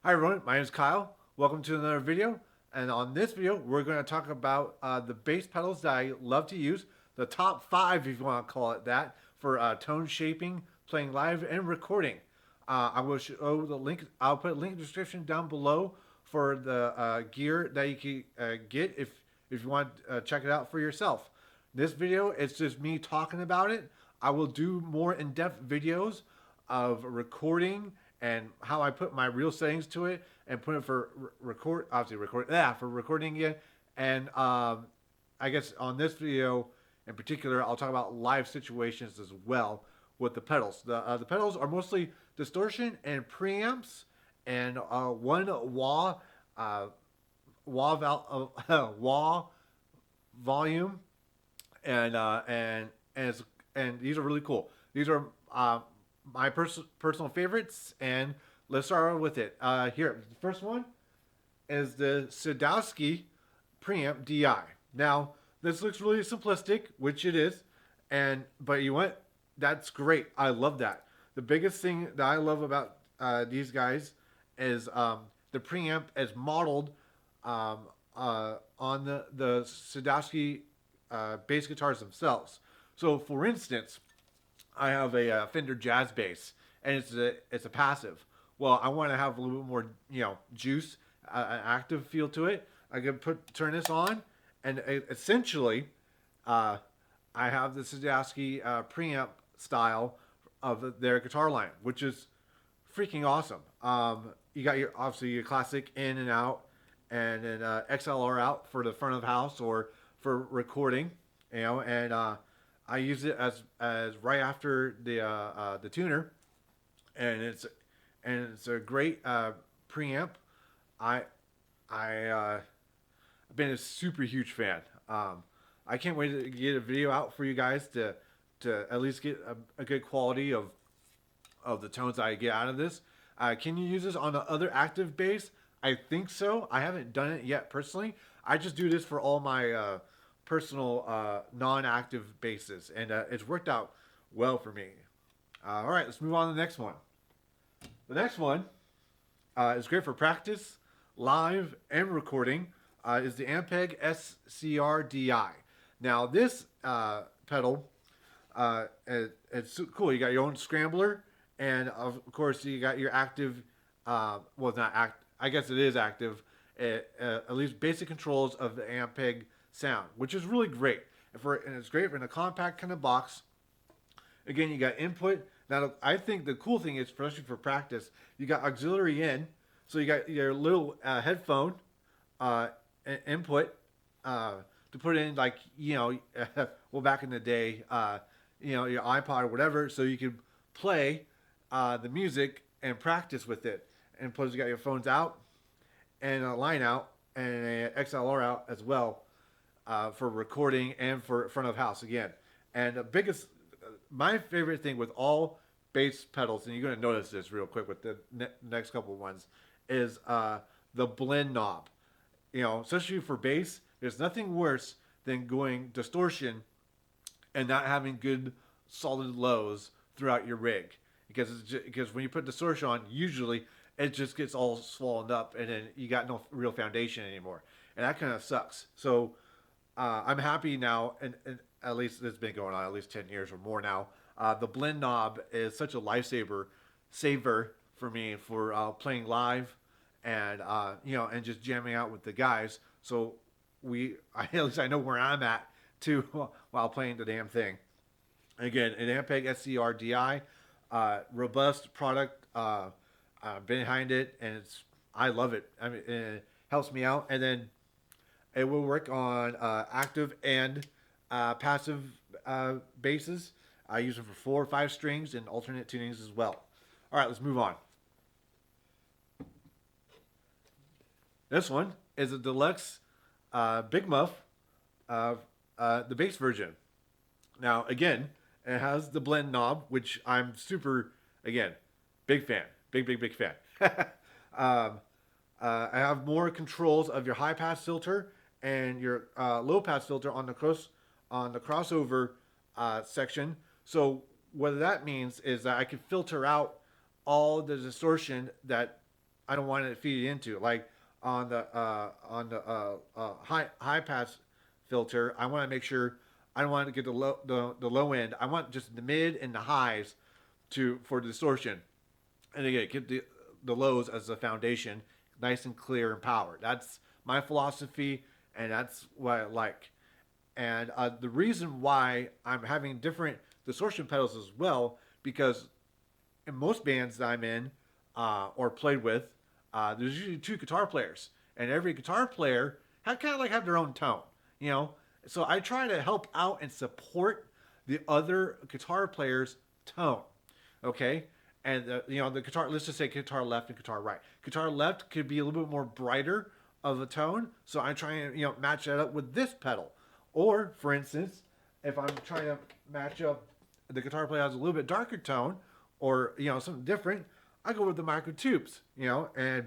Hi everyone, my name is Kyle. Welcome to another video. And on this video, we're going to talk about the bass pedals that I love to use. The top 5, if you want to call it that, for tone shaping, playing live, and recording. I will show the link. I'll put a link in the description down below for the gear that you can get if you want to check it out for yourself. This video is just me talking about it. I will do more in-depth videos of recording and how I put my real settings to it and put it for for recording it. And I guess on this video in particular, I'll talk about live situations as well with the pedals. The pedals are mostly distortion and preamps and one wah volume and these are really cool. These are my personal favorites, and let's start with it. Here, the first one is the Sadowsky Preamp DI. Now, this looks really simplistic, which it is, but you want that's great. I love that. The biggest thing that I love about these guys is the preamp is modeled on the Sadowsky bass guitars themselves. So, for instance, I have a Fender Jazz bass, and it's a passive. Well, I want to have a little bit more, juice, an active feel to it. I can turn this on, and essentially, I have the Sadowsky preamp style of their guitar line, which is freaking awesome. You got obviously your classic in and out, and then XLR out for the front of the house or for recording, and I use it as right after the tuner, and it's a great preamp. I've been a super huge fan. I can't wait to get a video out for you guys to at least get a good quality of the tones I get out of this. Can you use this on the other active bass? I think so. I haven't done it yet personally. I just do this for all my personal non-active basses, and it's worked out well for me. All right, let's move on to the next one. The next one is great for practice, live, and recording. Is the Ampeg SCR-DI. Now this pedal, it's cool. You got your own scrambler, and of course you got your active. Well, it's not act. I guess it is active. At least basic controls of the Ampeg sound, which is really great. And it's great in a compact kind of box. Again, you got input. Now, I think the cool thing is, especially for practice, you got auxiliary in. So you got your little headphone input to put in, like, well, back in the day, your iPod or whatever, so you could play the music and practice with it. And plus, you got your phones out and a line out and an XLR out as well. For recording and for front of house again. And the biggest, my favorite thing with all bass pedals, and you're going to notice this real quick with the next couple of ones, is the blend knob. Especially for bass, there's nothing worse than going distortion and not having good solid lows throughout your rig. Because when you put distortion on, usually it just gets all swollen up and then you got no real foundation anymore. And that kind of sucks. So I'm happy now, and at least it's been going on at least 10 years or more now. The blend knob is such a saver for me for playing live and and just jamming out with the guys. So at least I know where I'm at too while playing the damn thing. Again, an Ampeg SCR-DI, robust product behind it, and I love it. I mean, it helps me out, and then it will work on active and passive basses. I use them for 4 or 5 strings and alternate tunings as well. All right, let's move on. This one is a Deluxe Big Muff, the bass version. Now, again, it has the blend knob, which I'm super, again, big fan. Big fan. I have more controls of your high pass filter and your low pass filter on the crossover section. So what that means is that I can filter out all the distortion that I don't want to feed it into. Like on the high pass filter, I want to make sure I don't want to get the low end. I want just the mid and the highs for distortion, and again get the lows as the foundation, nice and clear and powered. That's my philosophy, and that's what I like. And the reason why I'm having different distortion pedals as well, because in most bands that I'm in or played with, there's usually two guitar players, and every guitar player have their own tone, you know. So I try to help out and support the other guitar player's tone, okay. And the guitar. Let's just say guitar left and guitar right. Guitar left could be a little bit more brighter of a tone, so I'm trying to match that up with this pedal. Or for instance, if I'm trying to match up the guitar player has a little bit darker tone, or something different, I go with the Microtubes, and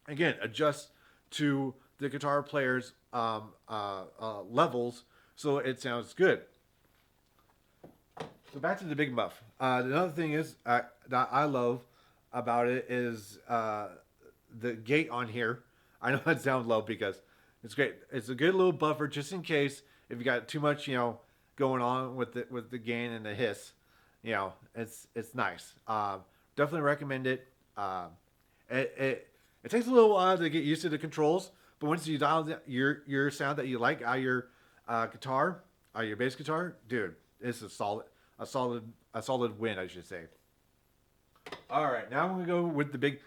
again adjust to the guitar player's levels so it sounds good. So back to the Big Muff. Another thing is that I love about it is the gate on here. I know it sounds low because it's great. It's a good little buffer just in case if you got too much going on with the gain and the hiss. It's nice. Definitely recommend it. It takes a little while to get used to the controls, but once you dial your sound that you like out of your guitar, your bass guitar, dude, it's a solid win, I should say. All right, now I'm gonna go with the big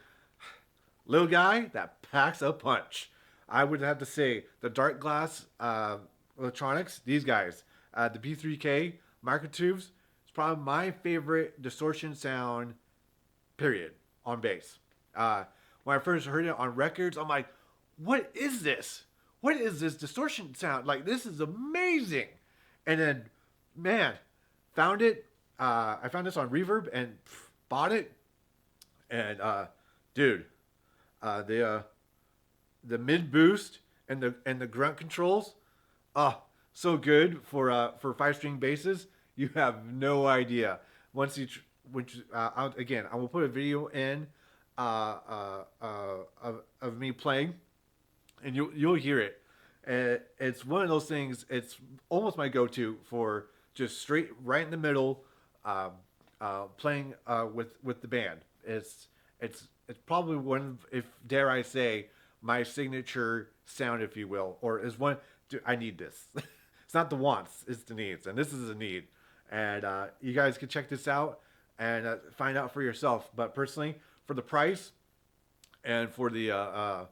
little guy that packs a punch. I would have to say the Darkglass electronics. These guys, the B3K Microtubes. It's probably my favorite distortion sound, period, on bass. When I first heard it on records, I'm like, what is this? What is this distortion sound? Like, this is amazing. And then, man, found it. I found this on Reverb and bought it. And, dude, the mid boost and the grunt controls, so good for 5-string basses. You have no idea. Again, I will put a video in of me playing, and you'll hear it. It's one of those things. It's almost my go-to for just straight right in the middle, playing with the band. It's probably one, if dare I say, my signature sound, if you will, or is one. Dude, I need this. It's not the wants, it's the needs, and this is a need. And you guys can check this out and find out for yourself. But personally, for the price and for the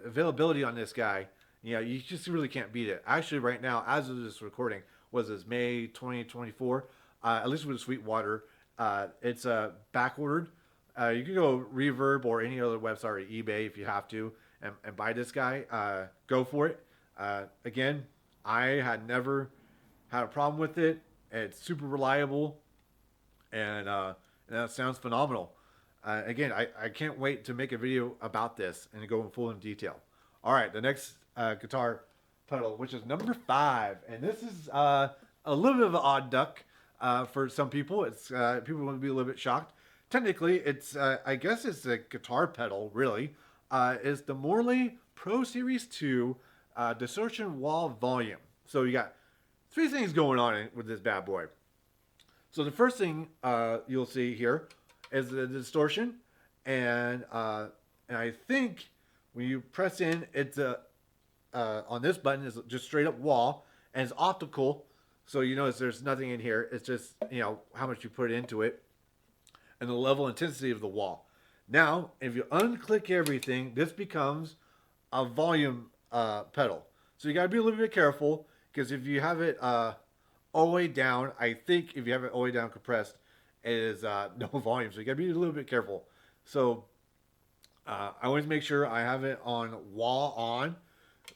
availability on this guy, you just really can't beat it. Actually, right now, as of this recording, was this May 2024, at least with the Sweetwater, it's back ordered. You can go Reverb or any other website or eBay if you have to and buy this guy. Go for it. Again, I had never had a problem with it. It's super reliable, and that sounds phenomenal. Again, I can't wait to make a video about this and go in full in detail. All right, the next guitar pedal, which is number 5, and this is a little bit of an odd duck for some people. It's people will be a little bit shocked. Technically, it's I guess it's a guitar pedal. Really, is the Morley Pro Series 2 Distortion Wall Volume. So you got 3 things going on with this bad boy. So the first thing you'll see here is the distortion, and I think when you press in, it's on this button is just straight up wall, and it's optical, so you notice there's nothing in here. It's just how much you put into it, and the level intensity of the wall. Now, if you unclick everything, this becomes a volume pedal. So you got to be a little bit careful, because if you have it all the way down, I think if you have it all the way down compressed, it is no volume. So you got to be a little bit careful. So I always make sure I have it on wall on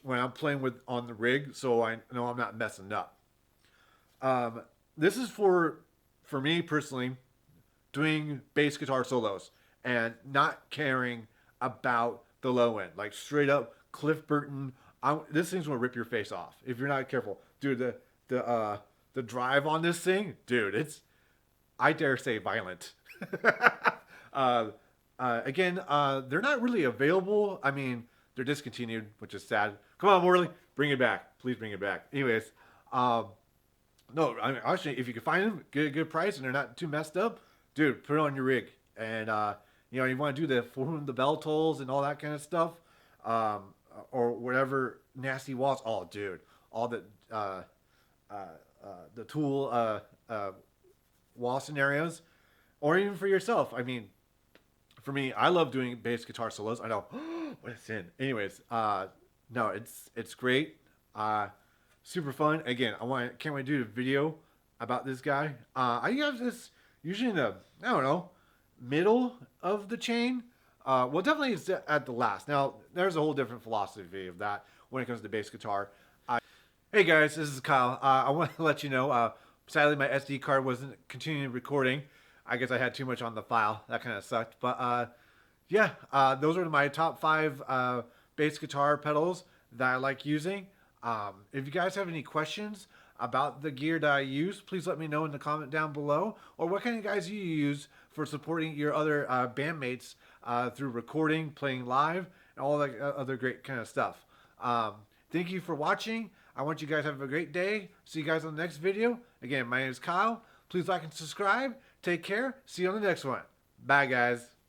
when I'm playing on the rig, so I know I'm not messing up. This is for me personally, doing bass guitar solos and not caring about the low end, like straight up Cliff Burton. This thing's gonna rip your face off if you're not careful, dude. The drive on this thing, dude, it's, I dare say, violent. Again, they're not really available. I mean, they're discontinued, which is sad. Come on, Morley, bring it back. Please bring it back. Anyways, no, I mean, actually, if you can find them, get a good price, and they're not too messed up, dude, put it on your rig. And, you know, you want to do the for whom the bell tolls and all that kind of stuff, or whatever nasty walls. Oh, dude, all the tool wall scenarios, or even for yourself. I mean, for me, I love doing bass guitar solos. I know what a sin. Anyways, no, it's great. Super fun. Again, can't wait to do a video about this guy. I have this usually in the, I don't know, middle of the chain. Well, definitely it's at the last. Now, there's a whole different philosophy of that when it comes to bass guitar. Hey guys, this is Kyle. I want to let you know, sadly my SD card wasn't continuing recording. I guess I had too much on the file. That kind of sucked. But yeah, those are my top 5 bass guitar pedals that I like using. If you guys have any questions about the gear that I use, please let me know in the comment down below. Or what kind of guys you use for supporting your other bandmates through recording, playing live, and all that other great kind of stuff. Thank you for watching. I want you guys to have a great day. See you guys on the next video. Again, my name is Kyle. Please like and subscribe. Take care. See you on the next one. Bye, guys.